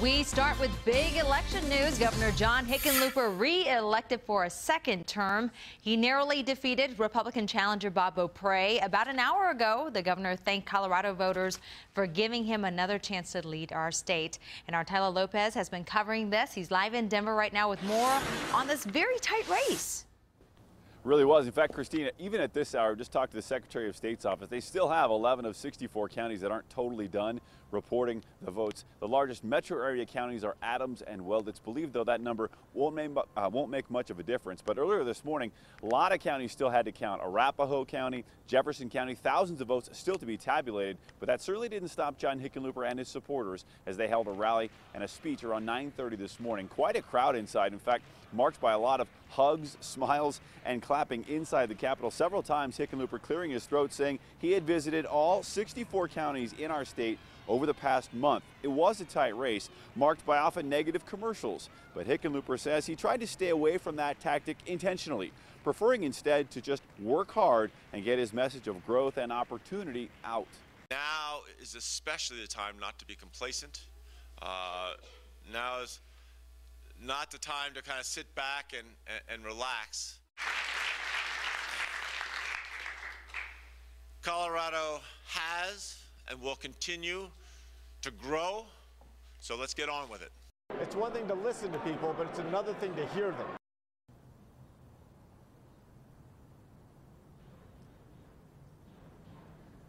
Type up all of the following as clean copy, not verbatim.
We start with big election news. Governor John Hickenlooper re-elected for a second term. He narrowly defeated Republican challenger Bob Beaupre. About an hour ago, the governor thanked Colorado voters for giving him another chance to lead our state. And our Tyler Lopez has been covering this. He's live in Denver right now with more on this very tight race. Really was. In fact, Christina, even at this hour, just talked to the Secretary of State's office. They still have 11 of 64 counties that aren't totally done reporting the votes. The largest metro area counties are Adams and Weld. It's believed, though, that number won't make much of a difference. But earlier this morning, a lot of counties still had to count. Arapahoe County, Jefferson County, thousands of votes still to be tabulated. But that certainly didn't stop John Hickenlooper and his supporters as they held a rally and a speech around 9:30 this morning. Quite a crowd inside. In fact, marked by a lot of hugs, smiles, and clapping inside the Capitol. Several times, Hickenlooper clearing his throat, saying he had visited all 64 counties in our state over the past month. It was a tight race, marked by often negative commercials. But Hickenlooper says he tried to stay away from that tactic intentionally, preferring instead to just work hard and get his message of growth and opportunity out. Now is especially the time not to be complacent. Now is not the time to kind of sit back and relax. Colorado has and will continue to grow, so let's get on with it. It's one thing to listen to people, but it's another thing to hear them.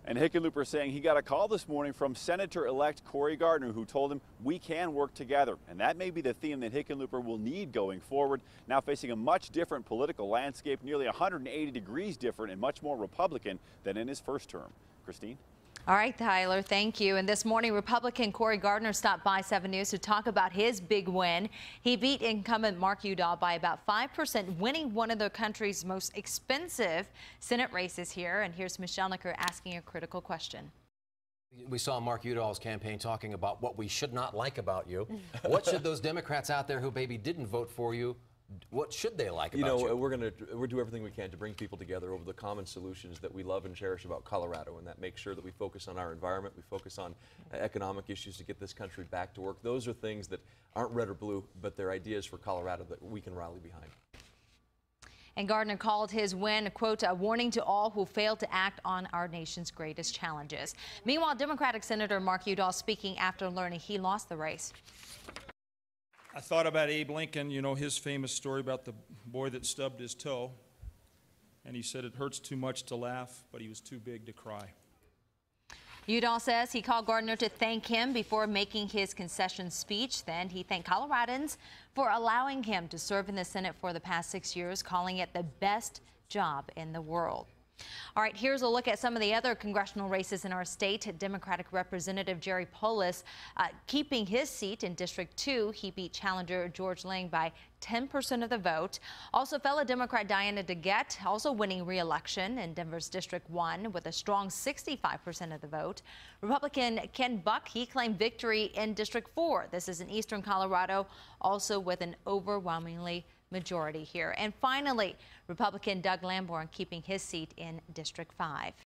And Hickenlooper saying he got a call this morning from Senator-elect Cory Gardner, who told him we can work together. And that may be the theme that Hickenlooper will need going forward, now facing a much different political landscape, nearly 180 degrees different and much more Republican than in his first term. Christine? All right, Tyler, thank you. And this morning, Republican Cory Gardner stopped by 7 News to talk about his big win. He beat incumbent Mark Udall by about 5%, winning one of the country's most expensive Senate races here. And here's Michelle Nicker asking a critical question. We saw Mark Udall's campaign talking about what we should not like about you. What should those Democrats out there who maybe didn't vote for you, what should they like about you? We're do everything we can to bring people together over the common solutions that we love and cherish about Colorado, and that makes sure that we focus on our environment, we focus on economic issues to get this country back to work. Those are things that aren't red or blue, but they're ideas for Colorado that we can rally behind. And Gardner called his win, quote, a warning to all who fail to act on our nation's greatest challenges. Meanwhile, Democratic Senator Mark Udall speaking after learning he lost the race. I thought about Abe Lincoln, you know, his famous story about the boy that stubbed his toe. And he said it hurts too much to laugh, but he was too big to cry. Udall says he called Gardner to thank him before making his concession speech. Then he thanked Coloradans for allowing him to serve in the Senate for the past 6 years, calling it the best job in the world. All right, here's a look at some of the other congressional races in our state. Democratic Representative Jerry Polis keeping his seat in District 2. He beat challenger George Lang by 10% of the vote. Also, fellow Democrat Diana DeGette also winning re-election in Denver's District 1 with a strong 65% of the vote. Republican Ken Buck, he claimed victory in District 4. This is in eastern Colorado, also with an overwhelmingly majority here. And finally, Republican Doug Lamborn keeping his seat in District 5.